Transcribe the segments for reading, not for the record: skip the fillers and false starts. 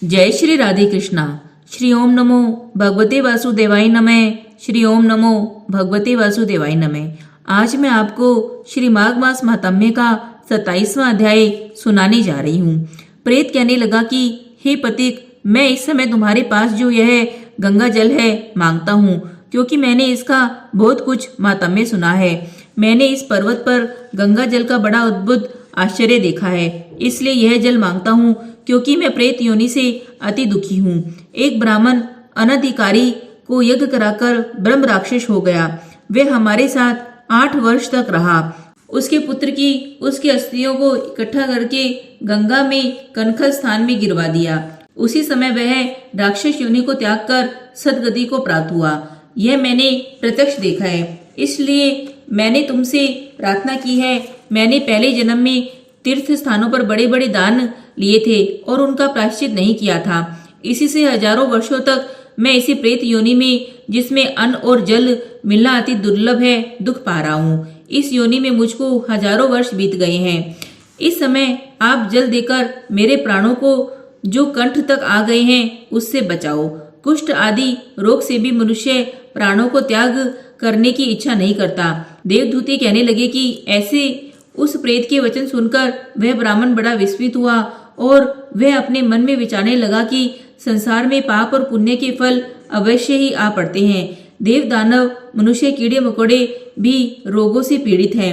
जय श्री राधे कृष्णा। श्री ओम नमो भगवते वासुदेवाय नमः। श्री ओम नमो भगवते वासुदेवाय नमः। आज मैं आपको श्री माघ मास महात्म्य का 27वां अध्याय सुनाने जा रही हूँ। प्रेत कहने लगा कि हे पथिक, मैं इस समय तुम्हारे पास जो यह गंगा जल है मांगता हूँ, क्योंकि मैंने इसका बहुत कुछ महात्म्य सुना है। मैंने इस पर्वत पर गंगा जल का बड़ा अद्भुत आश्चर्य देखा है, इसलिए यह जल मांगता हूँ, क्योंकि मैं प्रेत योनि से अति दुखी हूँ। एक ब्राह्मण अनधिकारी को यज्ञ कराकर ब्रह्म राक्षस हो गया। वह हमारे साथ 8 वर्ष तक रहा। उसके पुत्र की उसकी अस्थियों को इकट्ठा करके गंगा में कनखल स्थान में गिरवा दिया। उसी समय वह राक्षस योनि को त्याग कर सदगति को प्राप्त हुआ। यह मैंने प्रत्यक्ष देखा है, इसलिए मैंने तुमसे प्रार्थना की है। मैंने पहले जन्म में तीर्थ स्थानों पर बड़े बड़े दान लिए थे और उनका प्रायश्चित नहीं किया था। इसी से हजारों वर्षों तक मैं इसी प्रेत योनि में, जिसमें अन्न और जल मिलना अति दुर्लभ है, दुख पा रहा हूँ। इस योनि में मुझको हजारों वर्ष बीत गए हैं। इस समय आप जल देकर मेरे प्राणों को जो कंठ तक आ गए हैं उससे बचाओ। कुष्ठ आदि रोग से भी मनुष्य प्राणों को त्याग करने की इच्छा नहीं करता। देवदूती कहने लगे कि ऐसे उस प्रेत के वचन सुनकर वह ब्राह्मण बड़ा विस्मित हुआ और वह अपने मन में विचारने लगा कि संसार में पाप और पुण्य के फल अवश्य ही आ पड़ते हैं। देव दानव मनुष्य कीड़े मकोड़े भी रोगों से पीड़ित हैं।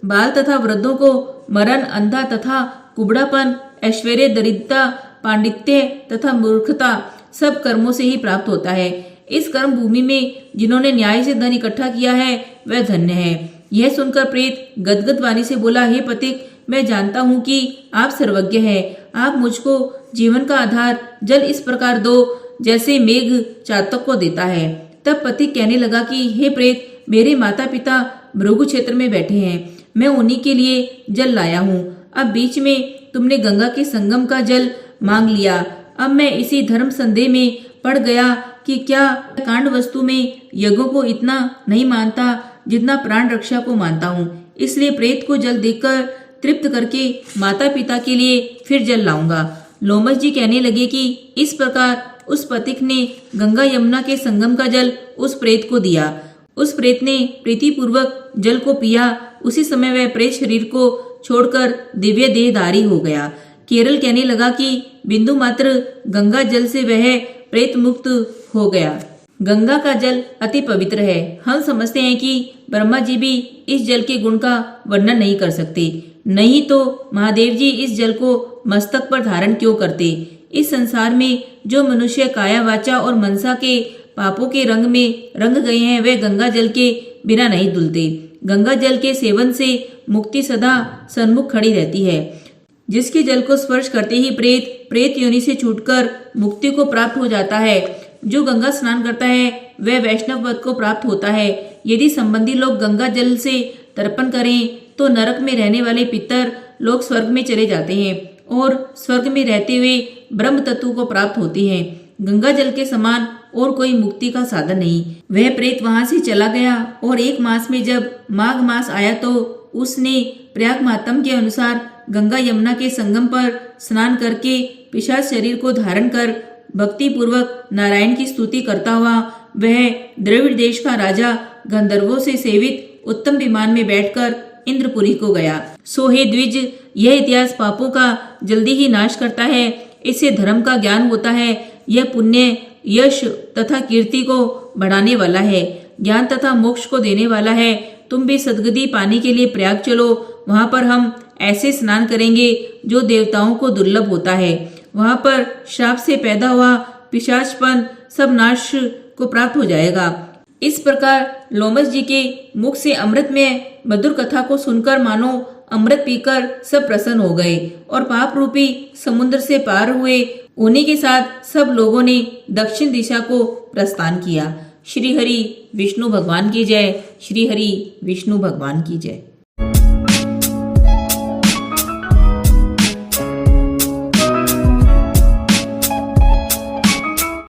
बाल तथा वृद्धों को मरण, अंधा तथा कुबड़ापन, ऐश्वर्य, दरिद्रता, पांडित्य तथा मूर्खता सब कर्मों से ही प्राप्त होता है। इस कर्म भूमि में जिन्होंने न्याय से धन इकट्ठा किया है वह धन्य है। यह सुनकर प्रेत गदगद वाणी से बोला, हे पथिक, मैं जानता हूँ कि आप सर्वज्ञ हैं। आप मुझको जीवन का आधार जल इस प्रकार दो जैसे मेघ चातक को देता है। तब पथिक कहने लगा कि हे प्रेत, मेरे माता पिता भृगु क्षेत्र में बैठे हैं। मैं उन्हीं के लिए जल लाया हूँ। अब बीच में तुमने गंगा के संगम का जल मांग लिया। अब मैं इसी धर्म संदेह में पड़ गया कि क्या कांड वस्तु में यज्ञों को इतना नहीं मानता जितना प्राण रक्षा को मानता हूँ। इसलिए प्रेत को जल देकर तृप्त करके माता पिता के लिए फिर जल लाऊंगा। लोमस जी कहने लगे कि इस प्रकार उस पथिक ने गंगा यमुना के संगम का जल उस प्रेत को दिया। उस प्रेत ने प्रीतिपूर्वक जल को पिया। उसी समय वह प्रेत शरीर को छोड़कर दिव्य देहधारी हो गया। केरल कहने लगा कि बिंदु मात्र गंगा जल से वह प्रेत मुक्त हो गया। गंगा का जल अति पवित्र है। हम समझते हैं कि ब्रह्मा जी भी इस जल के गुण का वर्णन नहीं कर सकते, नहीं तो महादेव जी इस जल को मस्तक पर धारण क्यों करते। इस संसार में जो मनुष्य काया, वाचा और मनसा के पापों के रंग में रंग गए हैं वे गंगा जल के बिना नहीं धुलते। गंगा जल के सेवन से मुक्ति सदा सन्मुख खड़ी रहती है। जिसके जल को स्पर्श करते ही प्रेत योनि से छूटकर मुक्ति को प्राप्त हो जाता है। जो गंगा स्नान करता है वह वैष्णव पद को प्राप्त होता है। यदि संबंधी लोग गंगा जल से तर्पण करें तो नरक में रहने वाले पितर लोग स्वर्ग में चले जाते हैं और स्वर्ग में रहते हुए ब्रह्म तत्व को प्राप्त होते हैं। गंगा जल के समान और कोई मुक्ति का साधन नहीं। वह प्रेत वहां से चला गया और 1 मास में जब माघ मास आया तो उसने प्रयाग महात्म के अनुसार गंगा यमुना के संगम पर स्नान करके पिशाच शरीर को धारण कर भक्ति पूर्वक नारायण की स्तुति करता हुआ वह द्रविड़ देश का राजा गंधर्वों से सेवित उत्तम विमान में बैठकर इंद्रपुरी को गया। सो हे द्विज, यह इतिहास पापों का जल्दी ही नाश करता है। इससे धर्म का ज्ञान होता है। यह पुण्य, यश तथा कीर्ति को बढ़ाने वाला है, ज्ञान तथा मोक्ष को देने वाला है। तुम भी सदगति पाने के लिए प्रयाग चलो। वहां पर हम ऐसे स्नान करेंगे जो देवताओं को दुर्लभ होता है। वहां पर श्राप से पैदा हुआ पिशाचपन सब नाश को प्राप्त हो जाएगा। इस प्रकार लोमस जी के मुख से अमृत में मधुर कथा को सुनकर मानो अमृत पीकर सब प्रसन्न हो गए और पाप रूपी समुद्र से पार हुए। उन्हीं के साथ सब लोगों ने दक्षिण दिशा को प्रस्थान किया। श्री हरि विष्णु भगवान की जय। श्री हरि विष्णु भगवान की जय।